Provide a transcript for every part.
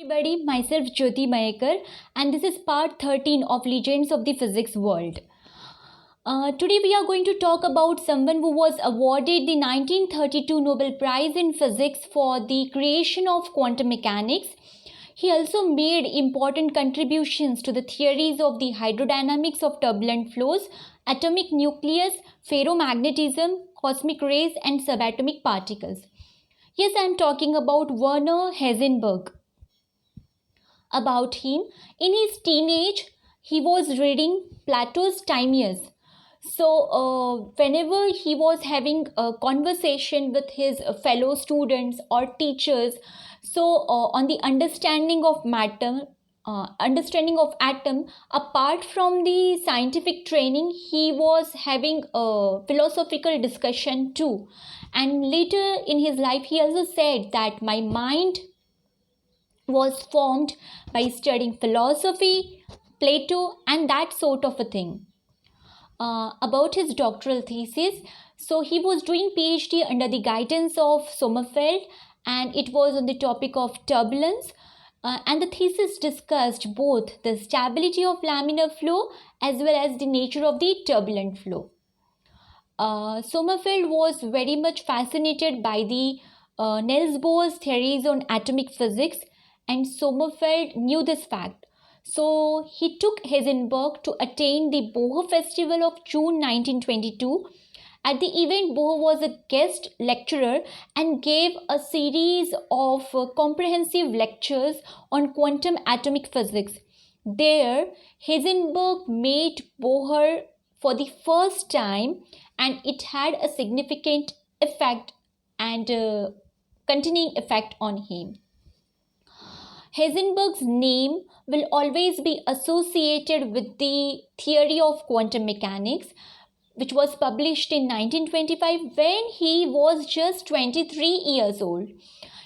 Everybody, myself Jyoti Mayekar, and this is part 13 of Legends of the Physics World. Today we are going to talk about someone who was awarded the 1932 Nobel Prize in Physics for the creation of quantum mechanics. He also made important contributions to the theories of the hydrodynamics of turbulent flows, atomic nucleus, ferromagnetism, cosmic rays, and subatomic particles. Yes, I am talking about Werner Heisenberg. About him, in his teenage, he was reading Plato's Timaeus. Whenever he was having a conversation with his fellow students or teachers, on the understanding of atom, apart from the scientific training, he was having a philosophical discussion too. And later in his life, he also said that my mind was formed by studying philosophy, Plato, and that sort of a thing. About his doctoral thesis, so he was doing PhD under the guidance of Sommerfeld, and it was on the topic of turbulence. And the thesis discussed both the stability of laminar flow as well as the nature of the turbulent flow. Sommerfeld was very much fascinated by the Niels Bohr's theories on atomic physics, and Sommerfeld knew this fact. So he took Heisenberg to attend the Bohr Festival of June 1922. At the event, Bohr was a guest lecturer and gave a series of comprehensive lectures on quantum atomic physics. There, Heisenberg met Bohr for the first time, and it had a significant effect and continuing effect on him. Heisenberg's name will always be associated with the theory of quantum mechanics, which was published in 1925 when he was just 23 years old.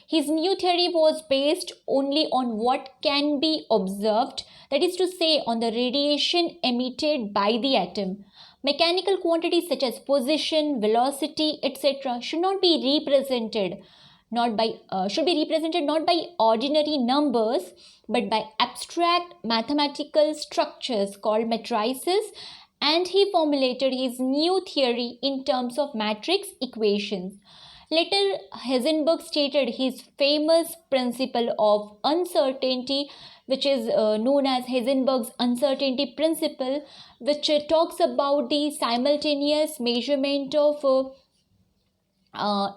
His new theory was based only on what can be observed, that is to say, on the radiation emitted by the atom. Mechanical quantities such as position, velocity, etc. should be represented not by ordinary numbers but by abstract mathematical structures called matrices, and he formulated his new theory in terms of matrix equations. Later, Heisenberg stated his famous principle of uncertainty, which is known as Heisenberg's uncertainty principle, which talks about the simultaneous measurement of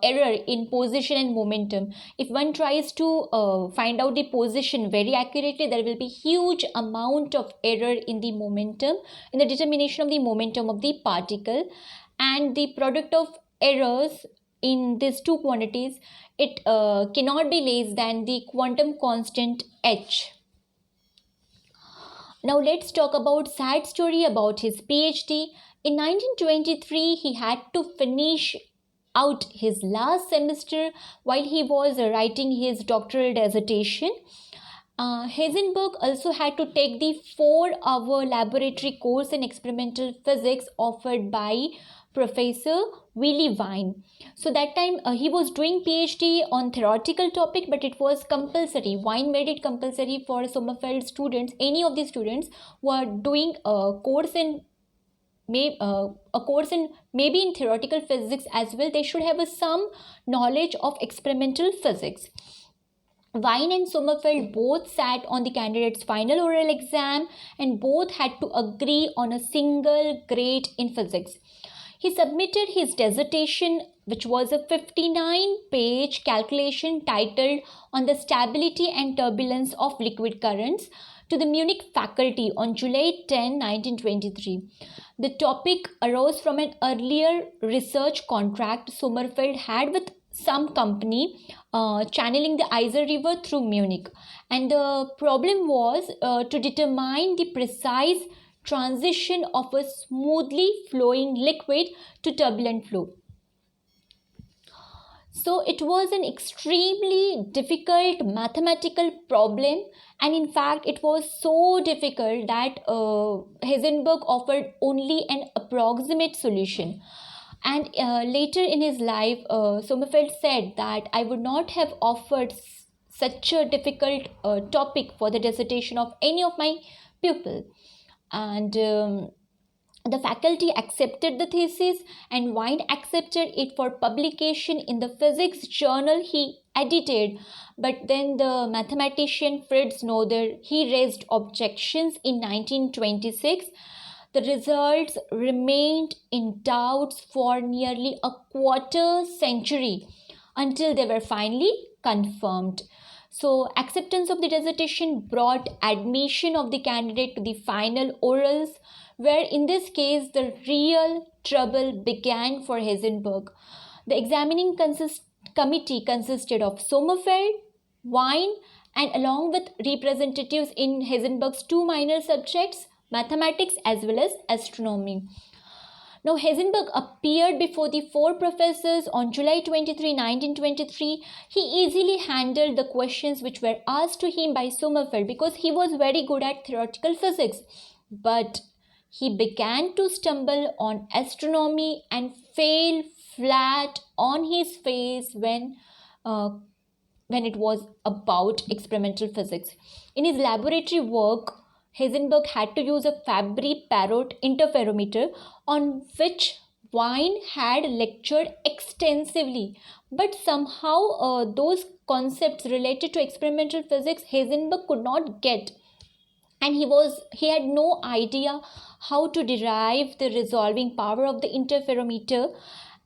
error in position and momentum. If one tries to find out the position very accurately, there will be huge amount of error in the momentum, in the determination of the momentum of the particle, and the product of errors in these two quantities, it cannot be less than the quantum constant h. Now let's talk about sad story about his PhD. In 1923, he had to finish out his last semester while he was writing his doctoral dissertation. Heisenberg also had to take the 4-hour laboratory course in experimental physics offered by Professor Willy Wien. So that time he was doing PhD on theoretical topic, but it was compulsory. Wien made it compulsory for Sommerfeld students, any of the students who are doing a course in maybe in theoretical physics as well, they should have some knowledge of experimental physics. Wien and Sommerfeld both sat on the candidate's final oral exam, and both had to agree on a single grade in physics. He submitted his dissertation, which was a 59-page calculation titled On the Stability and Turbulence of Liquid Currents, to the Munich faculty on July 10, 1923. The topic arose from an earlier research contract Sommerfeld had with some company channeling the Isar River through Munich, and the problem was to determine the precise transition of a smoothly flowing liquid to turbulent flow. So it was an extremely difficult mathematical problem, and in fact it was so difficult that Heisenberg offered only an approximate solution. And later in his life, Sommerfeld said that I would not have offered such a difficult topic for the dissertation of any of my pupil. And the faculty accepted the thesis, and Wien accepted it for publication in the physics journal he edited. But then the mathematician Fritz Noether, he raised objections in 1926. The results remained in doubts for nearly a quarter century until they were finally confirmed. So, acceptance of the dissertation brought admission of the candidate to the final orals, where in this case the real trouble began for Heisenberg. The examining committee consisted of Sommerfeld, Wien, and along with representatives in Heisenberg's two minor subjects, mathematics as well as astronomy. Now, Heisenberg appeared before the four professors on July 23, 1923. He easily handled the questions which were asked to him by Sommerfeld because he was very good at theoretical physics. But he began to stumble on astronomy and fell flat on his face when it was about experimental physics. In his laboratory work, Heisenberg had to use a Fabry-Perot interferometer on which Wien had lectured extensively. But somehow those concepts related to experimental physics Heisenberg could not get. And he had no idea how to derive the resolving power of the interferometer,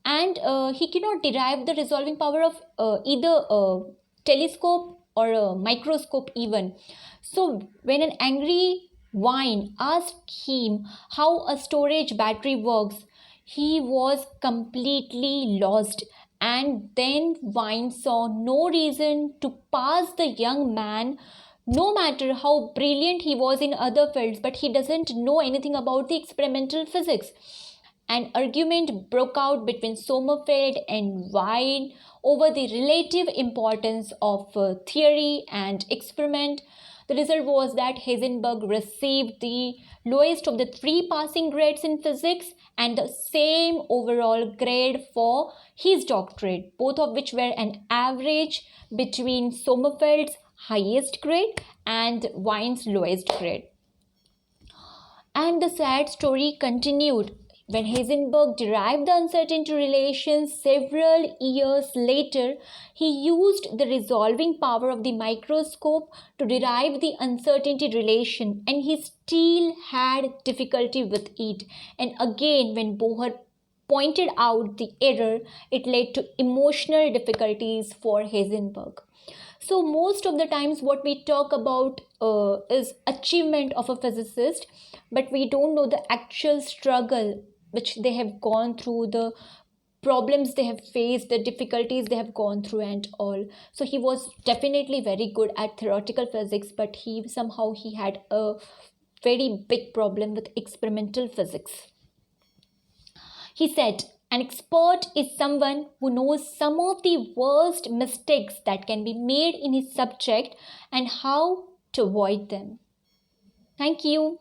and he cannot derive the resolving power of either a telescope or a microscope even. So when an angry Wien asked him how a storage battery works, he was completely lost. And then Wien saw no reason to pass the young man, no matter how brilliant he was in other fields, but he doesn't know anything about the experimental physics. An argument broke out between Sommerfeld and Wien over the relative importance of theory and experiment. The result was that Heisenberg received the lowest of the three passing grades in physics and the same overall grade for his doctorate, both of which were an average between Sommerfeld's highest grade and Wien's lowest grade. And the sad story continued. When Heisenberg derived the uncertainty relations several years later, he used the resolving power of the microscope to derive the uncertainty relation, and he still had difficulty with it. And again, when Bohr pointed out the error, it led to emotional difficulties for Heisenberg. So most of the times what we talk about is achievement of a physicist, but we don't know the actual struggle which they have gone through, the problems they have faced, the difficulties they have gone through and all. So he was definitely very good at theoretical physics, but he had a very big problem with experimental physics. He said, an expert is someone who knows some of the worst mistakes that can be made in his subject and how to avoid them. Thank you.